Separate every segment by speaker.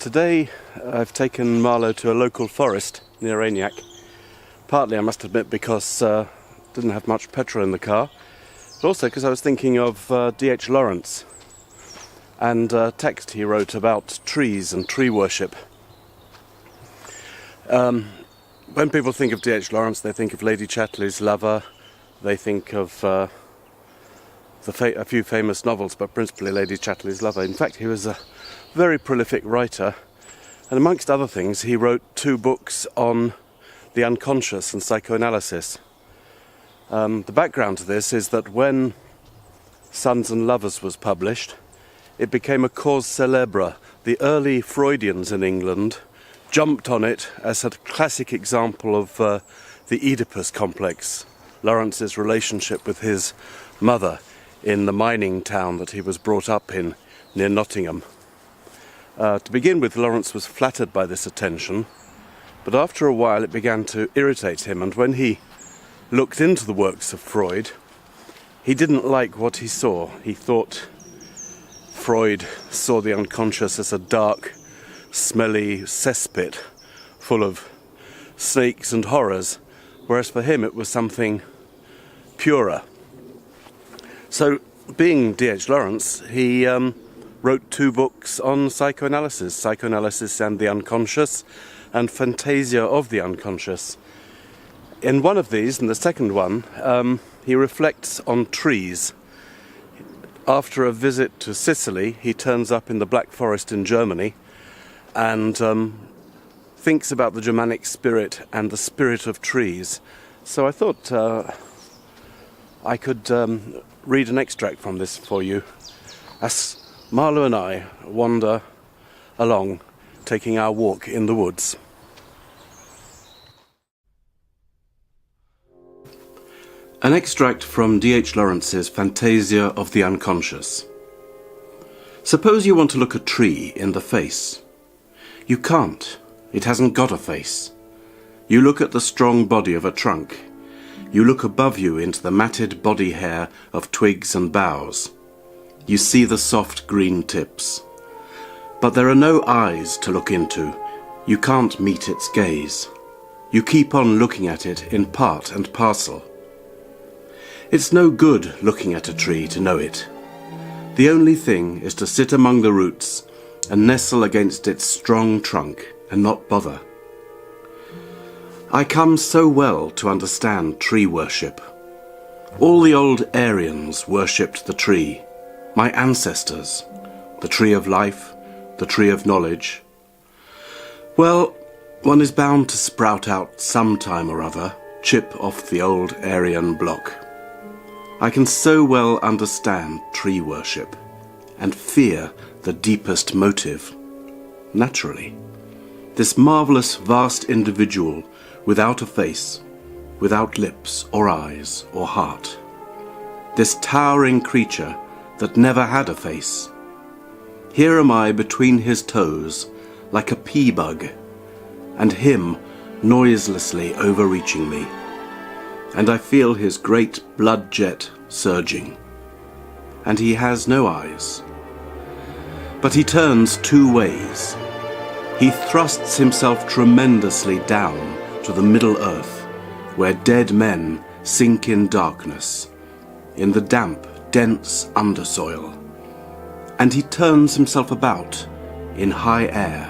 Speaker 1: Today I've taken Marlowe to a local forest near Agnac. Partly, I must admit, because I didn't have much petrol in the car, but also because I was thinking of D.H. Lawrence and a text he wrote about trees and tree worship. When people think of D.H. Lawrence, they think of Lady Chatterley's Lover, they think of a few famous novels, but principally Lady Chatterley's Lover. In fact, he was a very prolific writer, and amongst other things, he wrote 2 books on the unconscious and psychoanalysis. The background to this is that when Sons and Lovers was published, it became a cause célèbre. The early Freudians in England jumped on it as a classic example of the Oedipus complex, Lawrence's relationship with his mother in the mining town that he was brought up in near Nottingham. To begin with, Lawrence was flattered by this attention, but after a while it began to irritate him, and when he looked into the works of Freud, he didn't like what he saw. He thought Freud saw the unconscious as a dark, smelly cesspit full of snakes and horrors, whereas for him it was something purer. So, being D.H. Lawrence, he wrote 2 books on psychoanalysis and the unconscious, and Fantasia of the unconscious. In one of these, in the second one, he reflects on trees. After a visit to Sicily, he turns up in the Black Forest in Germany and thinks about the Germanic spirit and the spirit of trees. So I thought I could read an extract from this for you as Marlowe and I wander along, taking our walk in the woods. An extract from D.H. Lawrence's Fantasia of the Unconscious. Suppose you want to look a tree in the face. You can't. It hasn't got a face. You look at the strong body of a trunk. You look above you into the matted body hair of twigs and boughs. You see the soft green tips. But there are no eyes to look into. You can't meet its gaze. You keep on looking at it in part and parcel. It's no good looking at a tree to know it. The only thing is to sit among the roots and nestle against its strong trunk and not bother. I come so well to understand tree worship. All the old Aryans worshipped the tree. My ancestors, the tree of life, the tree of knowledge. Well, one is bound to sprout out some time or other, chip off the old Aryan block. I can so well understand tree worship and fear the deepest motive. Naturally, this marvellous vast individual without a face, without lips or eyes or heart. This towering creature that never had a face. Here am I between his toes, like a pea-bug, and him noiselessly overreaching me, and I feel his great blood jet surging, and he has no eyes. But he turns 2 ways. He thrusts himself tremendously down to the middle earth, where dead men sink in darkness, in the damp, dense undersoil, and he turns himself about in high air,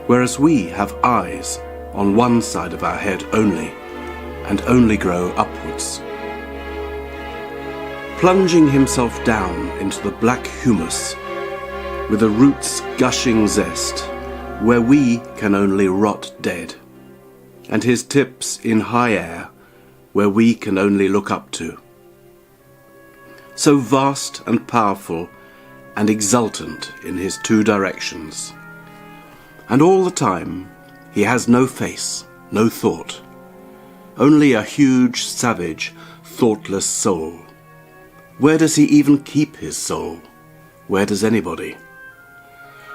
Speaker 1: whereas we have eyes on one side of our head only, and only grow upwards. Plunging himself down into the black humus, with the roots gushing zest, where we can only rot dead, and his tips in high air, where we can only look up to. So vast and powerful and exultant in his 2 directions. And all the time, he has no face, no thought, only a huge, savage, thoughtless soul. Where does he even keep his soul? Where does anybody?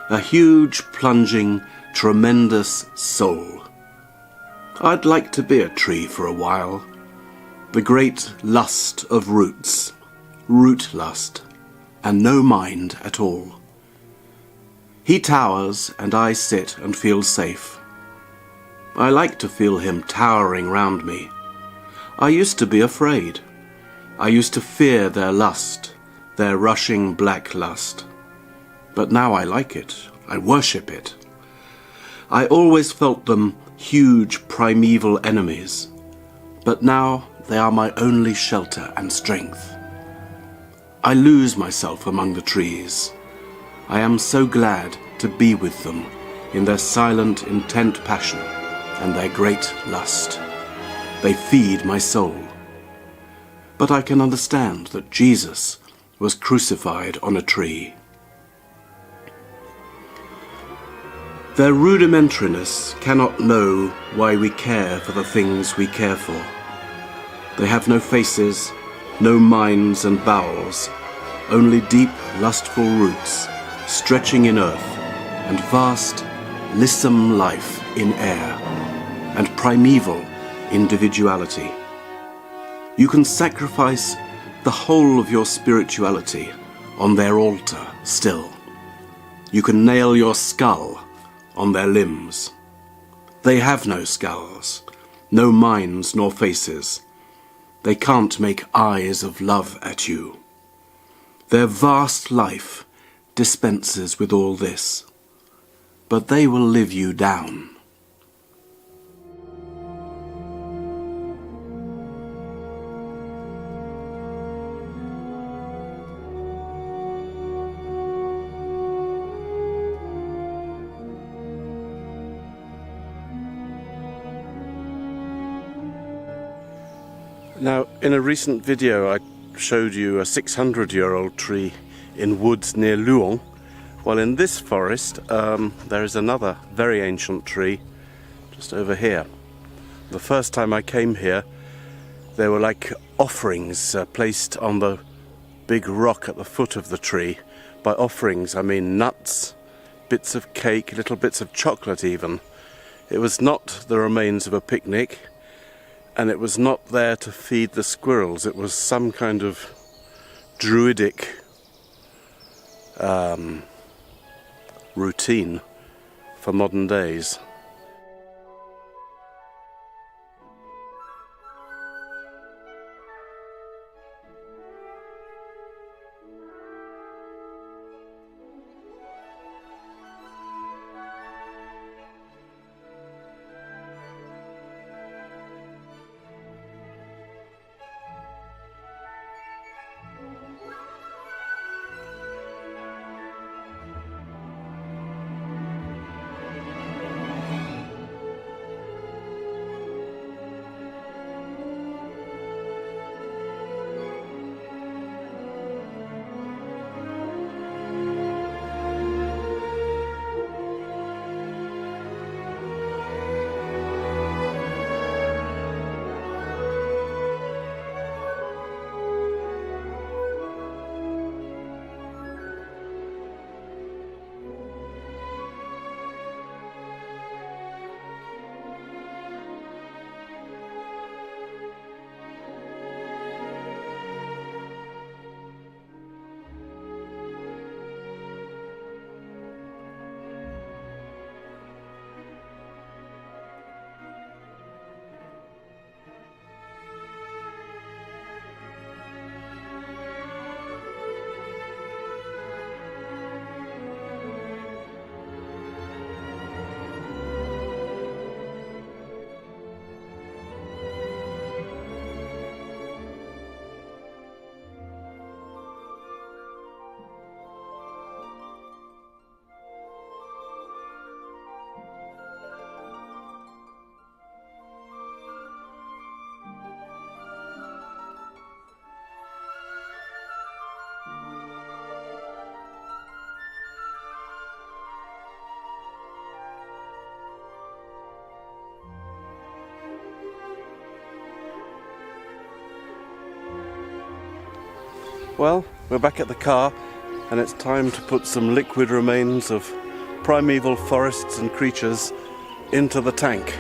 Speaker 1: A huge, plunging, tremendous soul. I'd like to be a tree for a while. The great lust of roots. Root lust, and no mind at all. He towers, and I sit and feel safe. I like to feel him towering round me. I used to be afraid. I used to fear their lust, their rushing black lust. But now I like it. I worship it. I always felt them huge primeval enemies, but now they are my only shelter and strength. I lose myself among the trees. I am so glad to be with them in their silent, intent passion and their great lust. They feed my soul. But I can understand that Jesus was crucified on a tree. Their rudimentariness cannot know why we care for the things we care for. They have no faces, no minds and bowels, only deep, lustful roots, stretching in earth, and vast, lissom life in air, and primeval individuality. You can sacrifice the whole of your spirituality on their altar still. You can nail your skull on their limbs. They have no skulls, no minds nor faces. They can't make eyes of love at you. Their vast life dispenses with all this, but they will live you down. Now, in a recent video I showed you a 600-year-old tree in woods near Luon, while in this forest there is another very ancient tree just over here. The first time I came here there were like offerings placed on the big rock at the foot of the tree. By offerings I mean nuts, bits of cake, little bits of chocolate even. It was not the remains of a picnic, and it was not there to feed the squirrels. It was some kind of Druidic routine for modern days. Well, we're back at the car, and it's time to put some liquid remains of primeval forests and creatures into the tank.